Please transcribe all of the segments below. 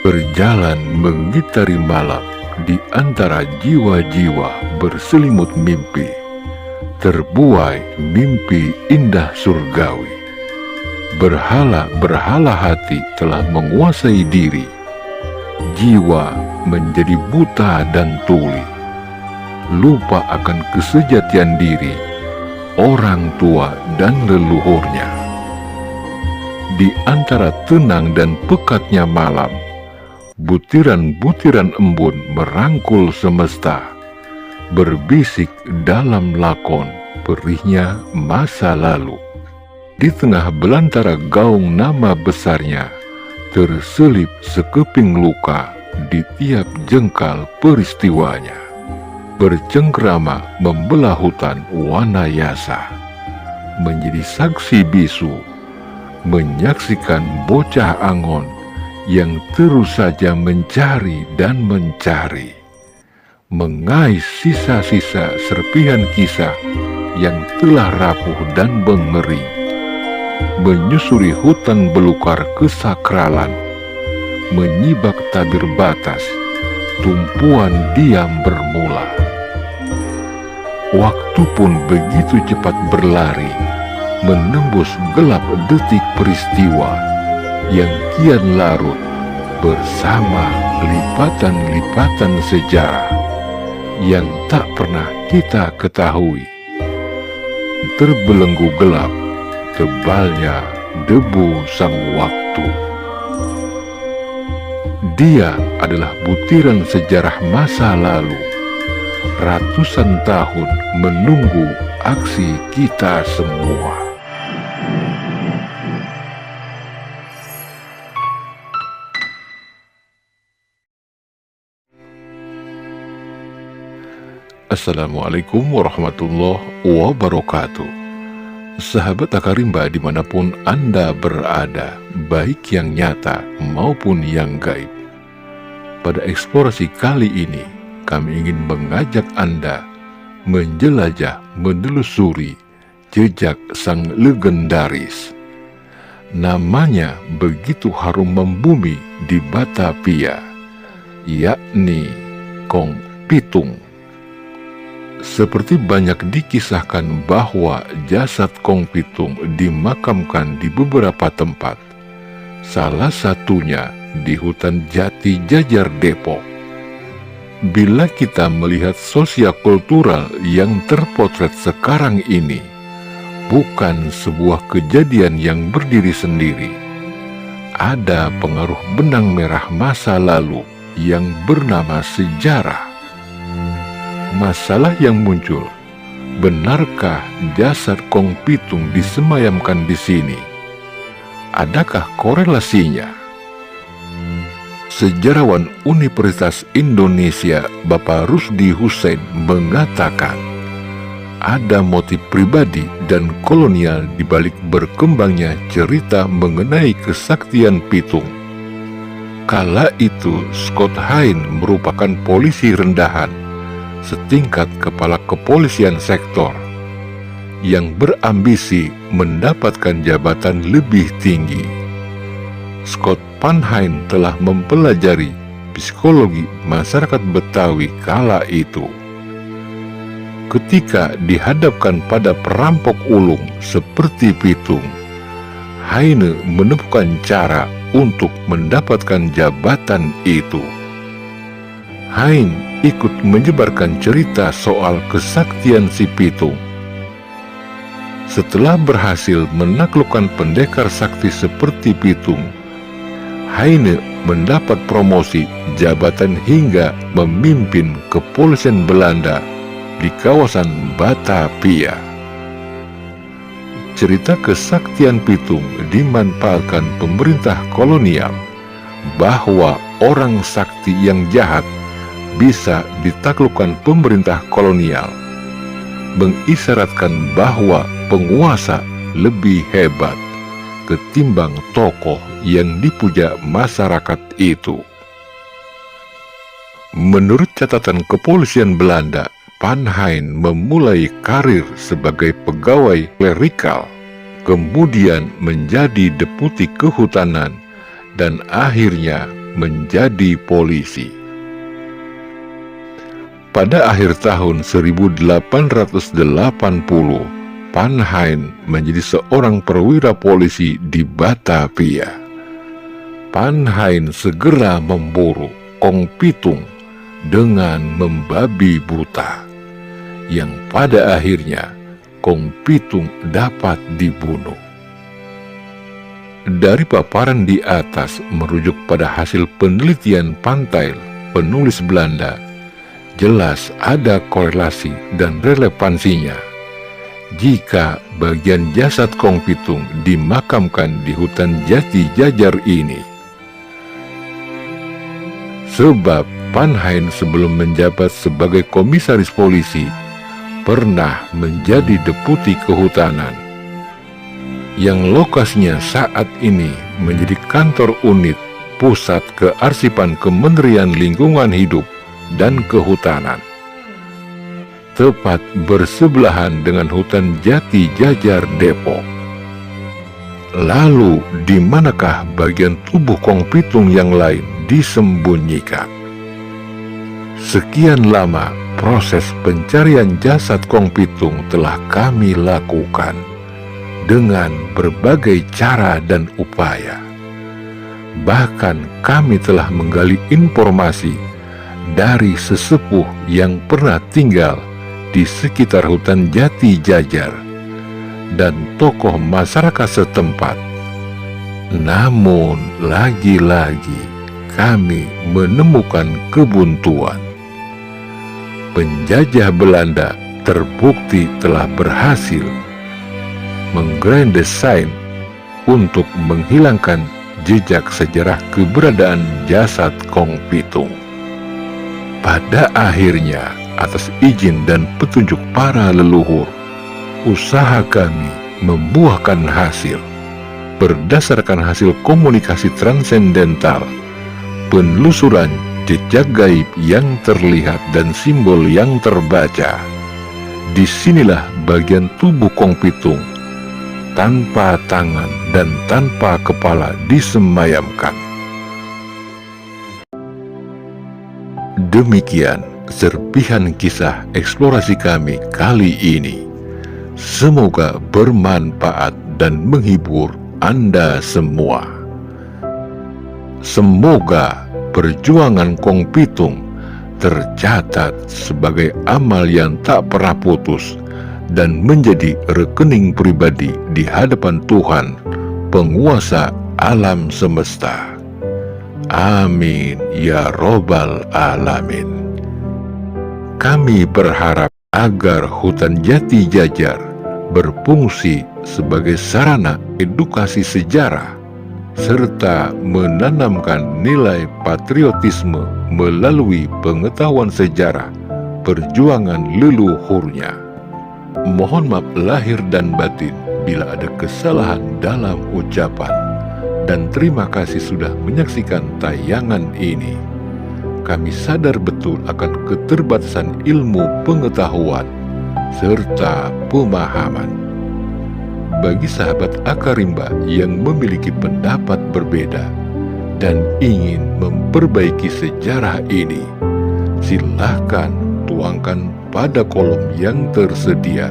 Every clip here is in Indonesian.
Berjalan mengitari malam di antara jiwa-jiwa berselimut mimpi, terbuai mimpi indah surgawi. Berhala-berhala hati telah menguasai diri, jiwa menjadi buta dan tuli, lupa akan kesejatian diri, orang tua dan leluhurnya. Di antara tenang dan pekatnya malam, butiran-butiran embun merangkul semesta, berbisik dalam lakon perihnya masa lalu. Di tengah belantara gaung nama besarnya, terselip sekeping luka di tiap jengkal peristiwanya. Bercengkrama membelah hutan Wanayasa, menjadi saksi bisu, menyaksikan bocah Angon yang terus saja mencari dan mencari, mengais sisa-sisa serpihan kisah yang telah rapuh dan mengering, menyusuri hutan belukar kesakralan, menyibak tabir batas, tumpuan diam bermula. Waktu pun begitu cepat berlari, menembus gelap detik peristiwa yang kian larut bersama lipatan-lipatan sejarah yang tak pernah kita ketahui. Terbelenggu gelap, tebalnya debu sang waktu. Dia adalah butiran sejarah masa lalu, ratusan tahun menunggu aksi kita semua. Assalamualaikum warahmatullahi wabarakatuh. Sahabat Akarimba dimanapun Anda berada, baik yang nyata maupun yang gaib. Pada eksplorasi kali ini, kami ingin mengajak Anda menjelajah, menelusuri jejak sang legendaris. Namanya begitu harum membumi di Batavia, yakni Kong Pitung. Seperti banyak dikisahkan bahwa jasad Kong Pitung dimakamkan di beberapa tempat, salah satunya di hutan jati Jajar Depok. Bila kita melihat sosial-kultural yang terpotret sekarang ini, bukan sebuah kejadian yang berdiri sendiri. Ada pengaruh benang merah masa lalu yang bernama sejarah. Masalah yang muncul, benarkah jasad Kong Pitung disemayamkan di sini? Adakah korelasinya? Sejarawan Universitas Indonesia Bapak Rusdi Hussein mengatakan, ada motif pribadi dan kolonial di balik berkembangnya cerita mengenai kesaktian Pitung. Kala itu Scott Hein merupakan polisi rendahan, setingkat kepala kepolisian sektor, yang berambisi mendapatkan jabatan lebih tinggi. Scott Panhain telah mempelajari psikologi masyarakat Betawi kala itu. Ketika dihadapkan pada perampok ulung seperti Pitung, Heine menemukan cara untuk mendapatkan jabatan itu. Hein ikut menyebarkan cerita soal kesaktian si Pitung. Setelah berhasil menaklukkan pendekar sakti seperti Pitung, Heine mendapat promosi jabatan hingga memimpin kepolisian Belanda di kawasan Batavia. Cerita kesaktian Pitung dimanfaatkan pemerintah kolonial, bahwa orang sakti yang jahat bisa ditaklukkan pemerintah kolonial, mengisyaratkan bahwa penguasa lebih hebat ketimbang tokoh yang dipuja masyarakat itu. Menurut catatan kepolisian Belanda, Panhain memulai karir sebagai pegawai klerikal, kemudian menjadi deputi kehutanan, dan akhirnya menjadi polisi. Pada akhir tahun 1880, Panhain menjadi seorang perwira polisi di Batavia. Panhain segera memburu Kong Pitung dengan membabi buta, yang pada akhirnya Kong Pitung dapat dibunuh. Dari paparan di atas merujuk pada hasil penelitian Pantail, penulis Belanda, jelas ada korelasi dan relevansinya jika bagian jasad Kong Pitung dimakamkan di hutan jati Jajar ini. Sebab Panhain sebelum menjabat sebagai komisaris polisi pernah menjadi deputi kehutanan, yang lokasinya saat ini menjadi kantor unit pusat kearsipan Kementerian Lingkungan Hidup dan Kehutanan, tepat bersebelahan dengan hutan jati Jajar Depok. Lalu di manakah bagian tubuh Kong Pitung yang lain disembunyikan? Sekian lama proses pencarian jasad Kong Pitung telah kami lakukan dengan berbagai cara dan upaya. Bahkan kami telah menggali informasi dari sesepuh yang pernah tinggal di sekitar hutan jati Jajar dan tokoh masyarakat setempat. Namun lagi-lagi kami menemukan kebuntuan. Penjajah Belanda terbukti telah berhasil mengredesain untuk menghilangkan jejak sejarah keberadaan jasad Kong Pitung. Pada akhirnya, atas izin dan petunjuk para leluhur, usaha kami membuahkan hasil. Berdasarkan hasil komunikasi transendental, penelusuran jejak gaib yang terlihat dan simbol yang terbaca, disinilah bagian tubuh Kong Pitung tanpa tangan dan tanpa kepala disemayamkan. Demikian serpihan kisah eksplorasi kami kali ini. Semoga bermanfaat dan menghibur Anda semua. Semoga perjuangan Kong Pitung tercatat sebagai amal yang tak pernah putus dan menjadi rekening pribadi di hadapan Tuhan, penguasa alam semesta. Amin ya robbal alamin. Kami berharap agar hutan jati Jajar berfungsi sebagai sarana edukasi sejarah serta menanamkan nilai patriotisme melalui pengetahuan sejarah perjuangan leluhurnya. Mohon maaf lahir dan batin bila ada kesalahan dalam ucapan, dan terima kasih sudah menyaksikan tayangan ini. Kami sadar betul akan keterbatasan ilmu pengetahuan serta pemahaman. Bagi sahabat Akarimba yang memiliki pendapat berbeda dan ingin memperbaiki sejarah ini, silahkan tuangkan pada kolom yang tersedia.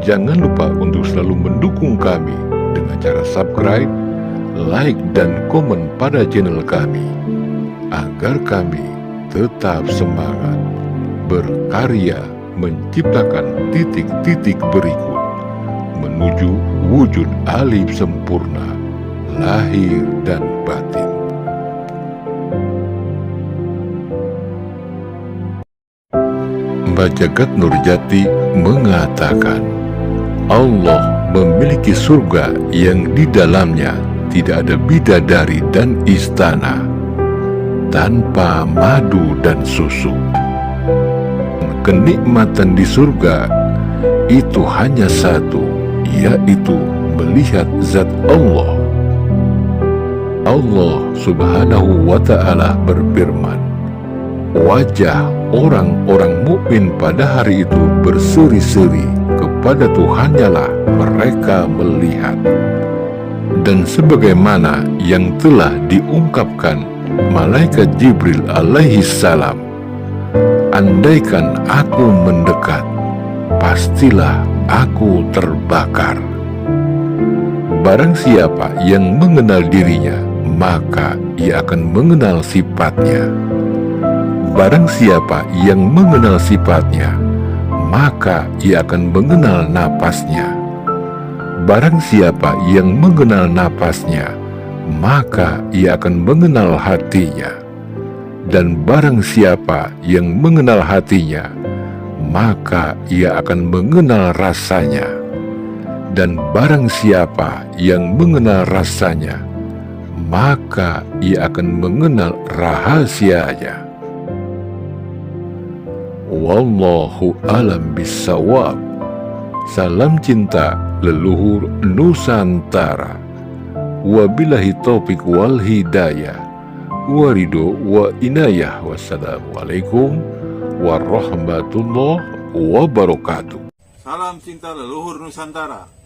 Jangan lupa untuk selalu mendukung kami dengan cara subscribe, like, dan komen pada channel kami, agar kami tetap semangat berkarya menciptakan titik-titik berikut menuju wujud alim sempurna, lahir dan batin. Mbah Jagat Nurjati mengatakan, Allah memiliki surga yang di dalamnya tidak ada bidadari dan istana, tanpa madu dan susu. Kenikmatan di surga itu hanya satu, yaitu melihat zat Allah. Allah Subhanahu wa Ta'ala berfirman, wajah orang-orang mukmin pada hari itu berseri-seri, kepada Tuhannya lah mereka melihat. Dan sebagaimana yang telah diungkapkan malaikat Jibril alaihi salam, andaikan aku mendekat, pastilah aku terbakar. Barang siapa yang mengenal dirinya, maka ia akan mengenal sifatnya. Barang siapa yang mengenal sifatnya, maka ia akan mengenal napasnya. Barang siapa yang mengenal napasnya, maka ia akan mengenal hatinya. Dan barang siapa yang mengenal hatinya, maka ia akan mengenal rasanya. Dan barang siapa yang mengenal rasanya, maka ia akan mengenal rahasianya. Wallahu alam bisawab. Salam cinta leluhur Nusantara. Wabillahi taufiq wal hidayah, warido wa inayah. Wassalamualaikum warahmatullahi wabarakatuh. Salam cinta leluhur Nusantara.